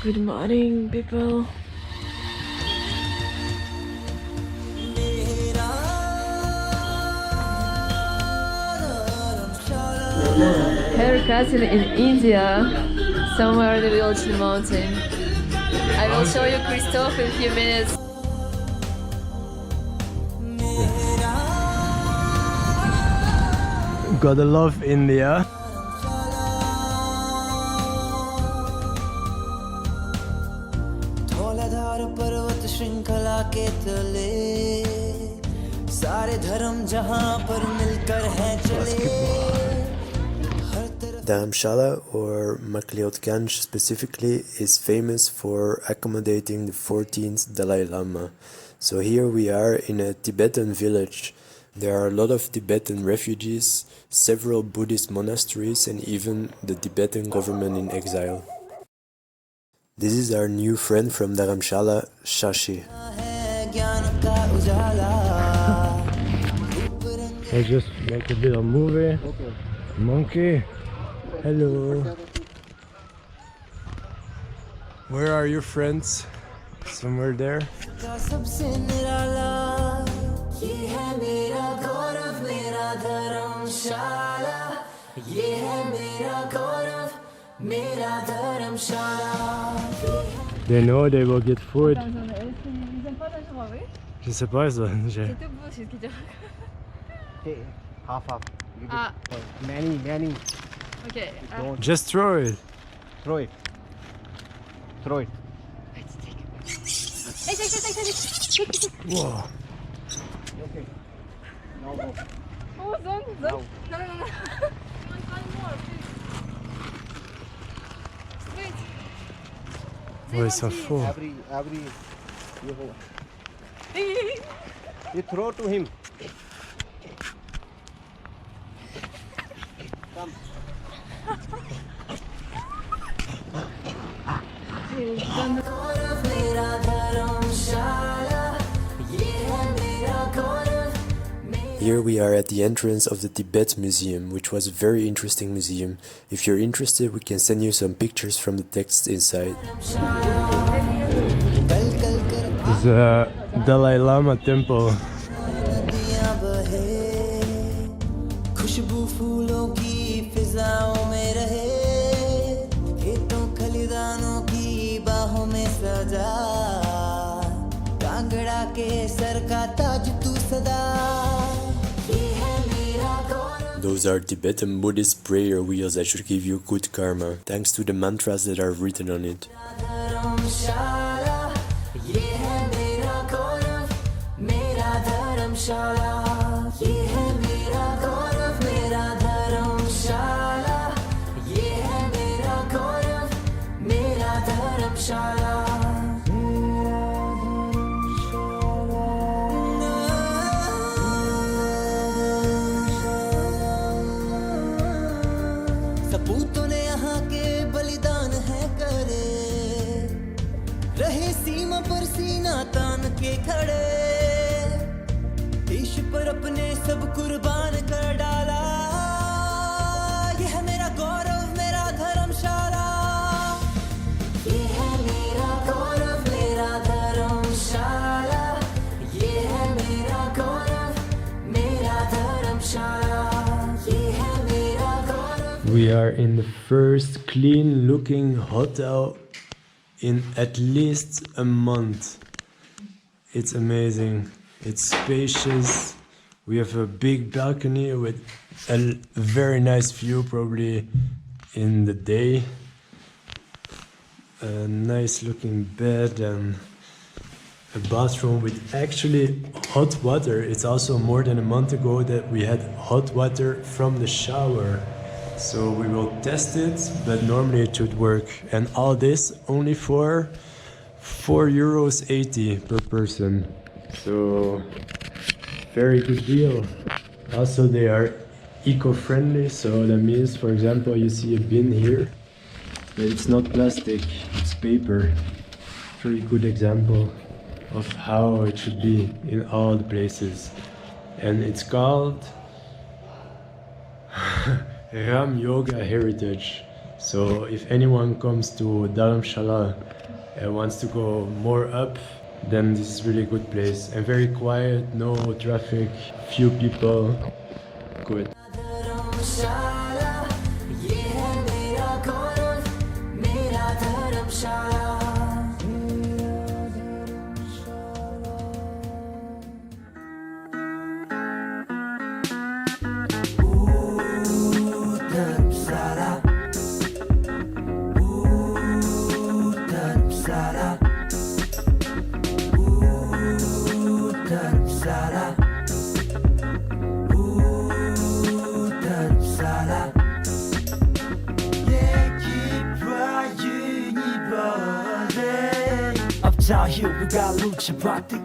Good morning, people. Haircut in India, somewhere in the village in the mountain. I will show you Christophe in a few minutes. Gotta love India. Dharamshala, or Ganj specifically, is famous for accommodating the 14th Dalai Lama. So here we are in a Tibetan village. There are a lot of Tibetan refugees, several Buddhist monasteries, and even the Tibetan government in exile. This is our new friend from Dharamshala, Shashi. I just make a little movie. Okay. Monkey. Hello. Where are your friends? Somewhere there? They know they will get food. Je sais pas ça. Half. Many. Okay. Just throw it. Throw it. Whoa. Okay. Now go. Oh, zone. No. Find more, please. Ouais, ça faut. Every. You throw to him. Come. Here we are at the entrance of the Tibet Museum, which was a very interesting museum. If you're interested, we can send you some pictures from the text inside. It's a Dalai Lama temple. Those are Tibetan Buddhist prayer wheels that should give you good karma, thanks to the mantras that are written on it. सपूतों ने यहाँ के बलिदान है करे, रहे सीमा पर सीना तान के खड़े, देश पर अपने सब कुर्बान कर डाला, ये है मेरा गौरव मेरा धर्मशाला, ये है मेरा गौरव मेरा धर्मशाला, ये है मेरा गौरव मेरा धर्मशाला, ये है मेरा गौरव. We are in the first clean looking hotel in at least a month. It's amazing. It's spacious. We have a big balcony with a very nice view, probably in the day. A nice looking bed and a bathroom with actually hot water. It's also more than a month ago that we had hot water from the shower. So we will test it, but normally it should work. And all this only for €4.80 per person. So very good deal. Also they are eco-friendly, so that means, for example, you see a bin here, but it's not plastic, it's paper. Very good example of how it should be in all the places. And it's called Ram Yoga Heritage. So if anyone comes to Dharamshala and wants to go more up, then this is really good place. And very quiet, no traffic, few people. Good. धर्मशाला ये है मेरा गौरव मेरा धर्मशाला धर्मशाला धर्मशाला धर्मशाला Down here we got lucha party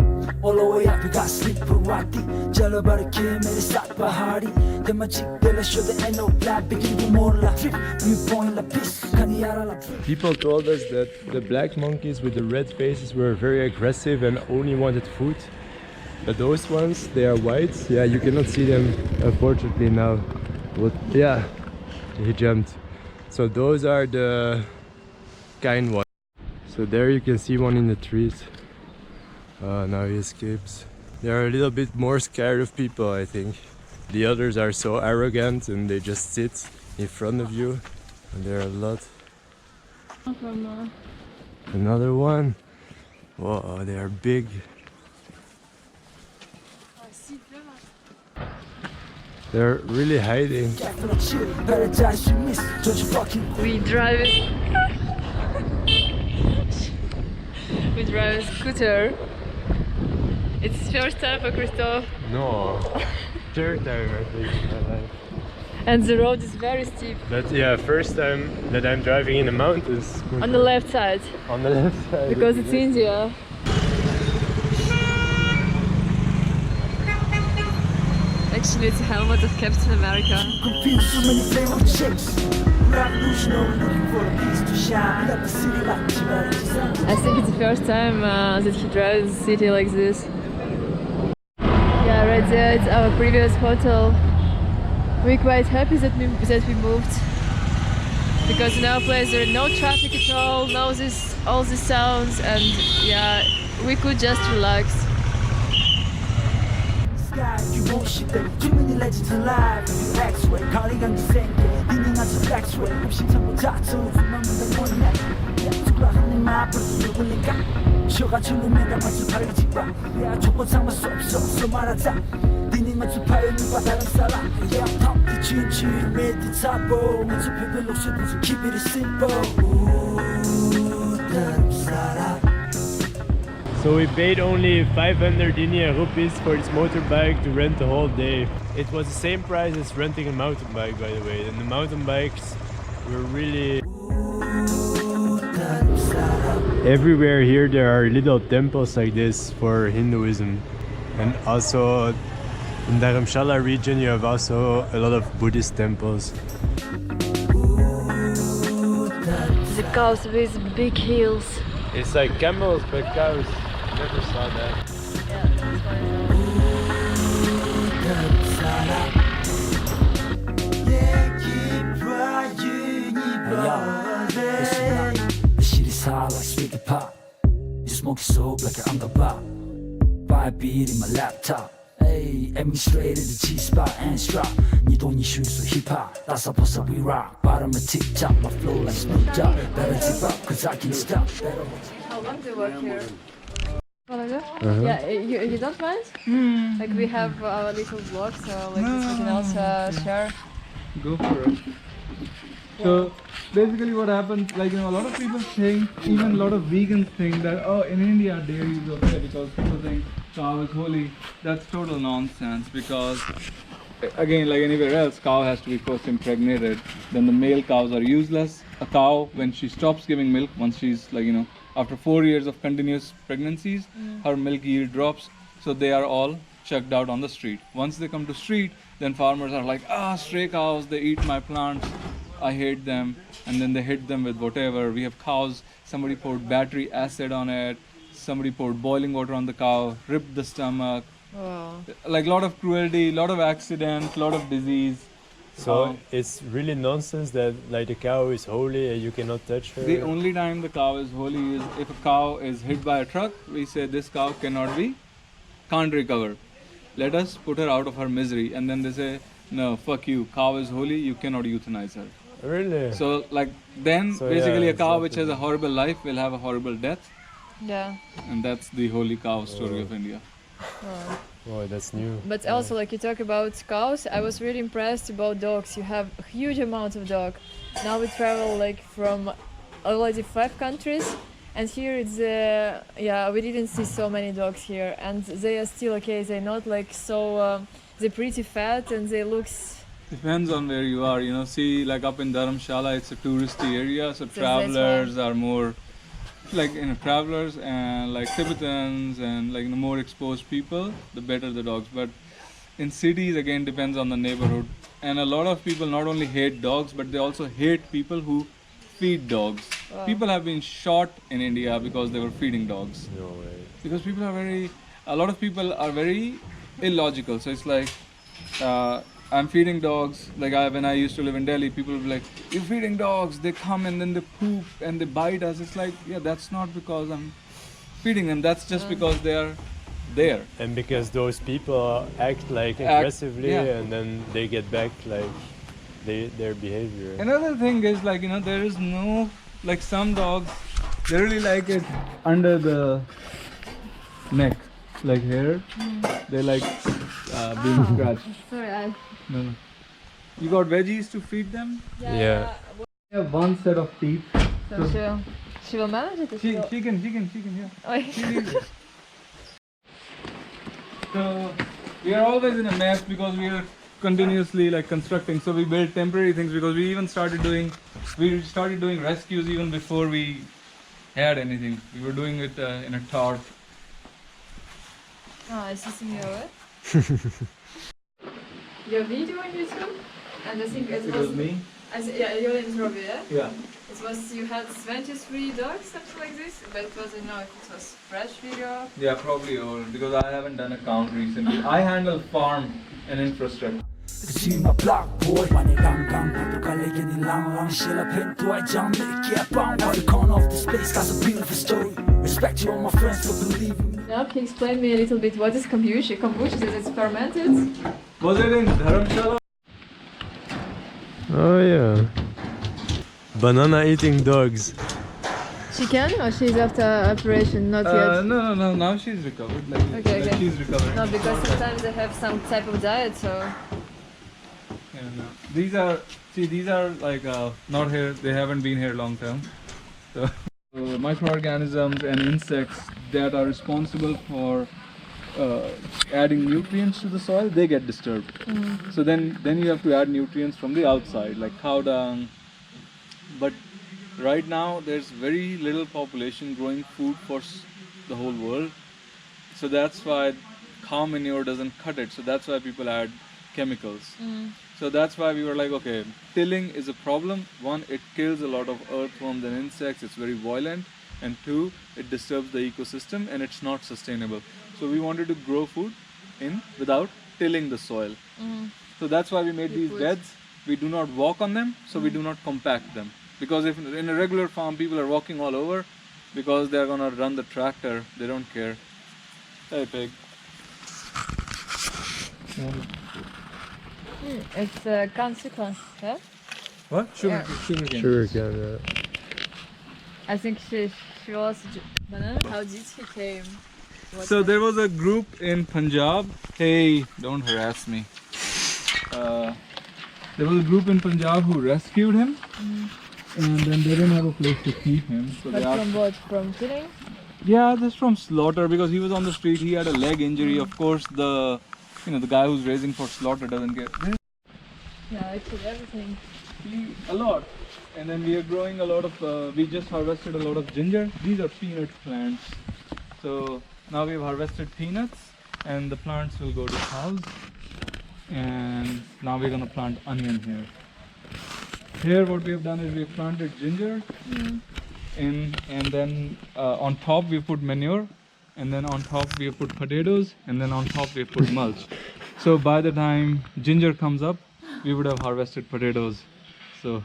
all the way up we got sleeperati chalo barke mere saath pahadi the magic de la show the no black begin more la trip we point la peace kaniyara la People told us that the black monkeys with the red faces were very aggressive and only wanted food. But those ones, they are white. Yeah, you cannot see them unfortunately now. But yeah, he jumped. So those are the kind ones. So there you can see one in the trees. Now he escapes. They are a little bit more scared of people, I think. The others are so arrogant and they just sit in front of you. And there are a lot. Another one. Whoa, they are big. They're really hiding. We drive we drive a scooter. It's first time for Christophe. No, third time I think in my life. And the road is very steep. But yeah, first time that I'm driving in the mountains. On the left side. On the left side. Because it's India. Actually, it's a helmet of Captain America. I think it's the first time that he drives a city like this. Yeah, right there it's our previous hotel. We're quite happy that we moved. Because in our place there are no traffic at all, all these sounds, and yeah, we could just relax. You won't shit them. Too many legends alive. You X-way, cardigan the same day. Leaning on the backsway. I'm shit on the tattoos. Remember the one night. Yeah, took a honey map, but you will link up. Shoga chungu mega machu party ba. Yeah, choco sama so maraza. Dini machu payo ni Dharamsala. Yeah, top the chin made the tabo. Machu people look so keep it simple. Ooh, Dharamsala. So we paid only 500 Indian rupees for this motorbike to rent the whole day. It was the same price as renting a mountain bike, by the way. And the mountain bikes were really... Everywhere here there are little temples like this for Hinduism. And also in Dharamshala region you have also a lot of Buddhist temples. The cows with big heels. It's like camels but cows. Never saw that. Yeah, that's fine. The shit is hot like sweet pop. You smoke it soap like I'm the bar. Buy a beat in my laptop. Hey, aim me straight at the G-spot and strap. You don't need shoes for hip-hop. That's a post we rock. Bottom of TikTok, my flow like Snoop Dogg. Better tip up, cause I can't stop. How long do you work here? Yeah, you don't mind? Like we have our little vlog, so like this we can also share. Go for it. So basically what happens, like, you know, a lot of people think, even a lot of vegans think that, oh, in India dairy is okay because people think cow is holy. That's total nonsense, because again, like anywhere else, cow has to be first impregnated. Then the male cows are useless. A cow, when she stops giving milk, once she's, like, you know, after 4 years of continuous pregnancies, her milk yield drops. So they are all chucked out on the street. Once they come to street, then farmers are like, stray cows, they eat my plants, I hate them. And then they hit them with whatever. We have cows, somebody poured battery acid on it, somebody poured boiling water on the cow, ripped the stomach. Wow. Like a lot of cruelty, a lot of accidents, a lot of disease. So it's really nonsense that like the cow is holy and you cannot touch her. The only time the cow is holy is if a cow is hit by a truck. We say this cow can't recover. Let us put her out of her misery. And then they say, no, fuck you. Cow is holy. You cannot euthanize her. Really? So basically yeah, a cow exactly. which has a horrible life will have a horrible death. Yeah. And that's the holy cow story of India. Oh, that's new. But also, like you talk about cows, I was really impressed about dogs. You have a huge amount of dog. Now we travel like from already 5 countries, and here it's we didn't see so many dogs here, and they are still okay. They're not like so. They're pretty fat, and they looks. Depends on where you are. See, like up in Dharamsala, it's a touristy area, so that's travelers are more like travelers and like Tibetans and like the more exposed people, the better the dogs. But in cities, again, depends on the neighborhood. And a lot of people not only hate dogs, but they also hate people who feed dogs. Wow. People have been shot in India because they were feeding dogs. No way. Because a lot of people are very illogical. So it's like, I'm feeding dogs. Like when I used to live in Delhi, people would be like, you're feeding dogs, they come and then they poop and they bite us. It's like, yeah, that's not because I'm feeding them. That's just because they are there. And because those people act like aggressively and then they get back like their behavior. Another thing is like, there is no, like some dogs, they really like it under the neck, like here. They like being scratched. Sorry, No. You got veggies to feed them? Yeah. They have one set of teeth. So she will manage it. She can, yeah. Oh, She needs it. So we are always in a mess because we are continuously like constructing. So we build temporary things because we started doing rescues even before we had anything. We were doing it in a tarp. Oh, is this in your Your video on YouTube? And I think it was me? your name is Robbie, yeah? Yeah. It was, you had 23 dogs, something like this, but it wasn't know if it was fresh video. Yeah, probably old because I haven't done a count recently. I handle farm and infrastructure. See my block boy, money gang gang, kalegen lang lang, shilla pen to I jump, get bound. Every corner of this place has a beautiful story. Respect you all my friends for believing me. Now, can you explain me a little bit what is kombucha? Kombucha, is it fermented? Was it in Dharamsala? Oh yeah. Banana eating dogs. She can, or she's after operation, not yet? No. Now she's recovered. Okay. She's recovered. No, because sometimes they have some type of diet, so. Yeah, no. These are like not here. They haven't been here long term. So microorganisms and insects that are responsible for adding nutrients to the soil, they get disturbed. So then you have to add nutrients from the outside, like cow dung. But right now there's very little population growing food for the whole world. So that's why cow manure doesn't cut it. So that's why people add chemicals. So that's why we were like, okay, tilling is a problem. One, it kills a lot of earthworms and insects. It's very violent. And two, it disturbs the ecosystem and it's not sustainable. So we wanted to grow food without tilling the soil. So that's why we made these beds. We do not walk on them, so we do not compact them. Because if in a regular farm, people are walking all over because they're gonna run the tractor. They don't care. Hey, pig. It's a consequence, yeah? What? Sugar cane. Sugar cane. I think she was banana. How did she came? So there was a group in Punjab. Hey, don't harass me. There was a group in Punjab who rescued him, and then they didn't have a place to keep him. So But they asked, from what? From killing? yeah, that's from slaughter because he was on the street. He had a leg injury. Of course, the guy who's raising for slaughter doesn't get Yeah, actually everything. a lot. And then we are growing a lot of. We just harvested a lot of ginger. These are peanut plants. So now we've harvested peanuts, and the plants will go to cows. And now we're gonna plant onion here. Here, what we have done is we've planted ginger, and then on top we put manure, and then on top we have put potatoes, and then on top we have put mulch. So by the time ginger comes up, we would have harvested potatoes. So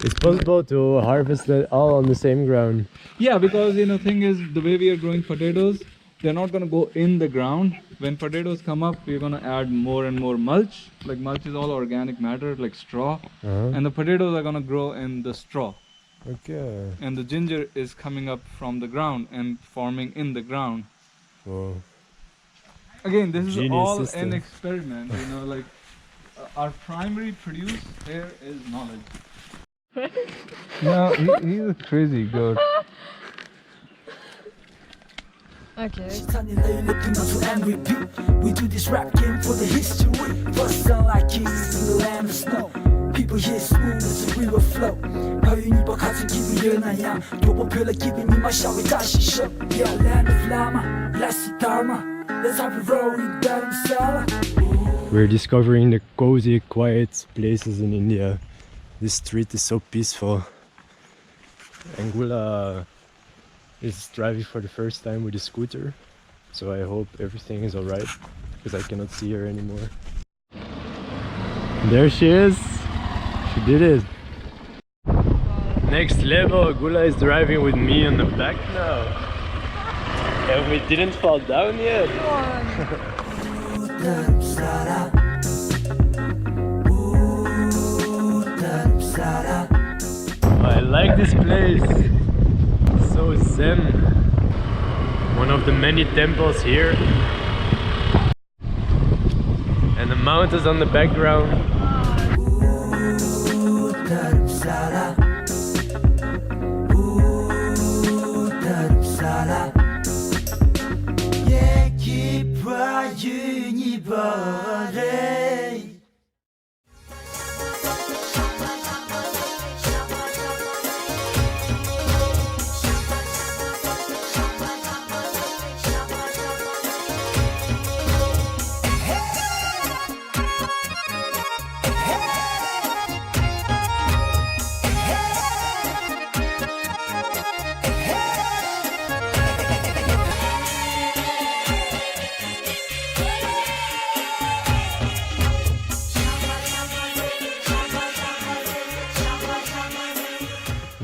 It's possible to harvest it all on the same ground. yeah, because you know, thing is, the way we are growing potatoes, they're not gonna go in the ground. When potatoes come up, we're gonna add more and more mulch. Like mulch is all organic matter, like straw, and the potatoes are gonna grow in the straw. Okay. And the ginger is coming up from the ground and forming in the ground. Whoa. Again, this is Genius all system. an experiment, you know, like our primary produce here is knowledge. No, he's a crazy goat. Okay. Sunny lane looking onto MVP. We do this rap game for the history. First sound like keys in the land of snow. People here smooth as a river flow. How you need to give you an eye. Double pillar giving me my shall we Gtashi show. Yeah, land of Lama, Lassi Dharma. Let's have a roll in Dharamsala. We're discovering the cozy, quiet places in India. This street is so peaceful. Angula is driving for the first time with a scooter, so I hope everything is alright, because I cannot see her anymore. There she is! She did it! Next level, Gula is driving with me on the back now. And we didn't fall down yet! Dharamsala. Dharamsala. I like this place, so zen. One of the many temples here, and the mountains on the background. Dharamsala. Dharamsala. Yekipa Unibare.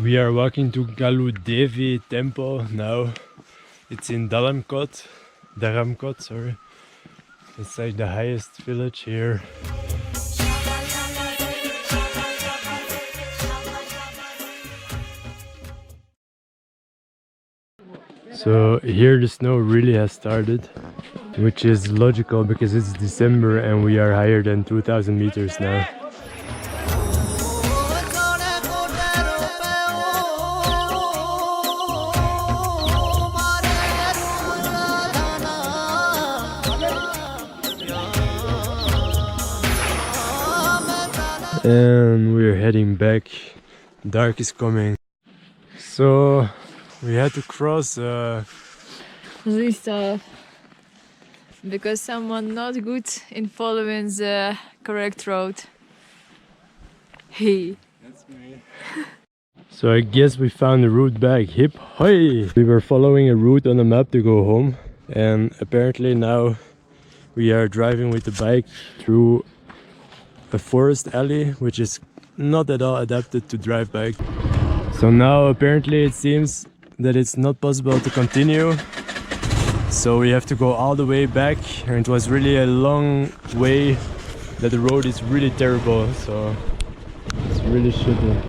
We are walking to Galu Devi temple now. It's in Dharamkot, sorry. It's like the highest village here. So here the snow really has started, which is logical because it's December and we are higher than 2000 meters now. And we're heading back. Dark is coming. So we had to cross This stuff. Because someone not good in following the correct road. Hey. That's me. So I guess we found the route back. Hip hoi! We were following a route on the map to go home, and apparently now we are driving with the bike through a forest alley, which is not at all adapted to drive bike. So now apparently it seems that it's not possible to continue. So we have to go all the way back, and it was really a long way, that the road is really terrible, so it's really shitty.